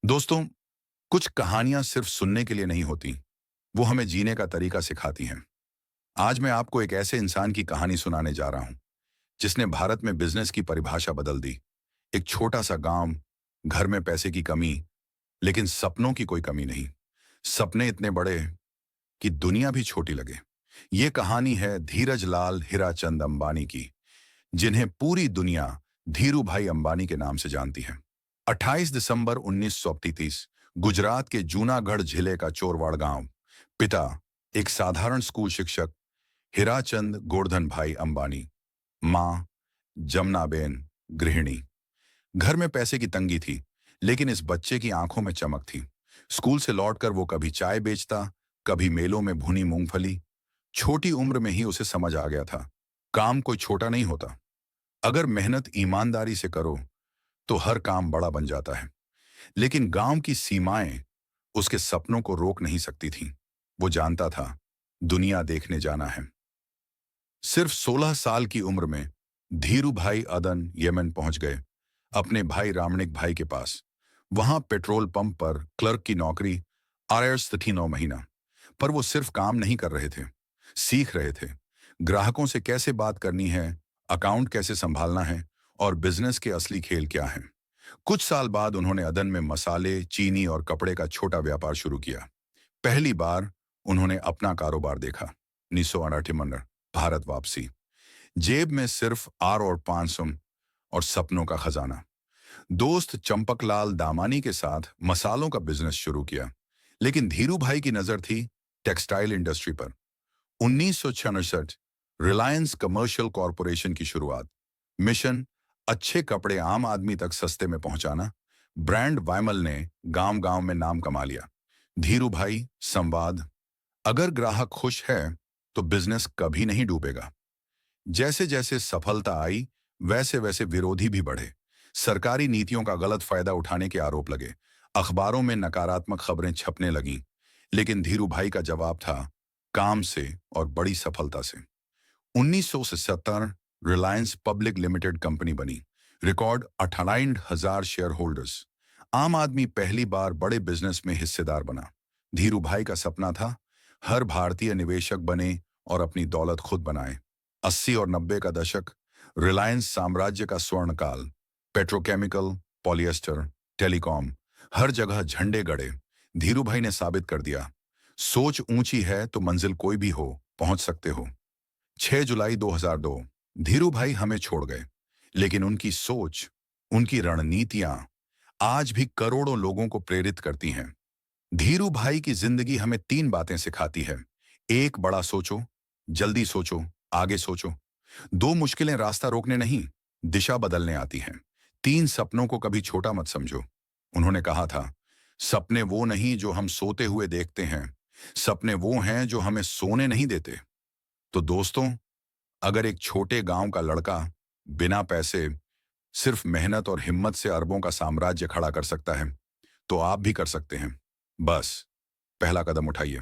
दोस्तों, कुछ कहानियां सिर्फ सुनने के लिए नहीं होती, वो हमें जीने का तरीका सिखाती हैं। आज मैं आपको एक ऐसे इंसान की कहानी सुनाने जा रहा हूं, जिसने भारत में बिजनेस की परिभाषा बदल दी। एक छोटा सा गांव, घर में पैसे की कमी, लेकिन सपनों की कोई कमी नहीं। सपने इतने बड़े कि दुनिया भी छोटी लगे। ये कहानी है धीरज लाल हीराचंद अंबानी की, जिन्हें पूरी दुनिया धीरू भाई अंबानी के नाम से जानती है। 28 दिसंबर 1933 गुजरात के जूनागढ़ जिले का चोरवाड़ गांव। पिता एक साधारण स्कूल शिक्षक हीराचंद गोवर्धन भाई अंबानी, मां जमनाबेन गृहिणी। घर में पैसे की तंगी थी, लेकिन इस बच्चे की आंखों में चमक थी। स्कूल से लौटकर वो कभी चाय बेचता, कभी मेलों में भुनी मूंगफली। छोटी उम्र में ही उसे समझ आ गया था, काम कोई छोटा नहीं होता। अगर मेहनत ईमानदारी से करो तो हर काम बड़ा बन जाता है। लेकिन गांव की सीमाएं उसके सपनों को रोक नहीं सकती थीं। वो जानता था, दुनिया देखने जाना है। सिर्फ 16 साल की उम्र में धीरू भाई अदन यमन पहुंच गए, अपने भाई रामणिक भाई के पास। वहां पेट्रोल पंप पर क्लर्क की नौकरी आयर्स थी 9 महीना। पर वो सिर्फ काम नहीं कर रहे थे, सीख रहे थे। ग्राहकों से कैसे बात करनी है, अकाउंट कैसे संभालना है, और बिजनेस के असली खेल क्या हैं। कुछ साल बाद उन्होंने अदन में मसाले, चीनी और कपड़े का छोटा व्यापार शुरू किया। पहली बार उन्होंने अपना कारोबार देखा। 1998 भारत वापसी। जेब में सिर्फ आर और 500 और सपनों का खजाना। दोस्त चंपकलाल दामानी के साथ मसालों का बिजनेस शुरू किया, लेकिन धीरू भाई की नजर थी टेक्सटाइल इंडस्ट्री पर। 1966 रिलायंस कमर्शियल कॉरपोरेशन की शुरुआत। मिशन अच्छे कपड़े आम आदमी तक सस्ते में पहुंचाना। ब्रांड वाइमल ने गांव गांव में नाम कमा लिया। धीरू भाई संवाद, अगर ग्राहक खुश है तो बिजनेस कभी नहीं डूबेगा। जैसे जैसे सफलता आई, वैसे वैसे विरोधी भी बढ़े। सरकारी नीतियों का गलत फायदा उठाने के आरोप लगे। अखबारों में नकारात्मक खबरें छपने लगीं। लेकिन धीरू भाई का जवाब था, काम से और बड़ी सफलता से। 1970 रिलायंस पब्लिक लिमिटेड कंपनी बनी। Record 58,000 share holders. आम आदमी पहली बार बड़े बिजनेस में हिस्सेदार बना। धीरू भाई का सपना था, हर भारतीय निवेशक बने और अपनी दौलत खुद बनाए। 80 और 90 का दशक, रिलायंस साम्राज्य का स्वर्ण काल। पेट्रोकेमिकल, पॉलिएस्टर, टेलीकॉम, हर जगह झंडे गड़े। धीरू भाई ने साबित कर दिया, सोच ऊंची है तो मंजिल कोई भी हो, पहुंच सकते हो। 6 जुलाई 2002 धीरू भाई हमें छोड़ गए, लेकिन उनकी सोच, उनकी रणनीतियां आज भी करोड़ों लोगों को प्रेरित करती हैं। धीरू भाई की जिंदगी हमें 3 बातें सिखाती है। एक, बड़ा सोचो, जल्दी सोचो, आगे सोचो। 2, मुश्किलें रास्ता रोकने नहीं, दिशा बदलने आती हैं। 3, सपनों को कभी छोटा मत समझो। उन्होंने कहा था, सपने वो नहीं जो हम सोते हुए देखते हैं, सपने वो हैं जो हमें सोने नहीं देते। तो दोस्तों, अगर एक छोटे गांव का लड़का बिना पैसे, सिर्फ मेहनत और हिम्मत से अरबों का साम्राज्य खड़ा कर सकता है, तो आप भी कर सकते हैं। बस पहला कदम उठाइए।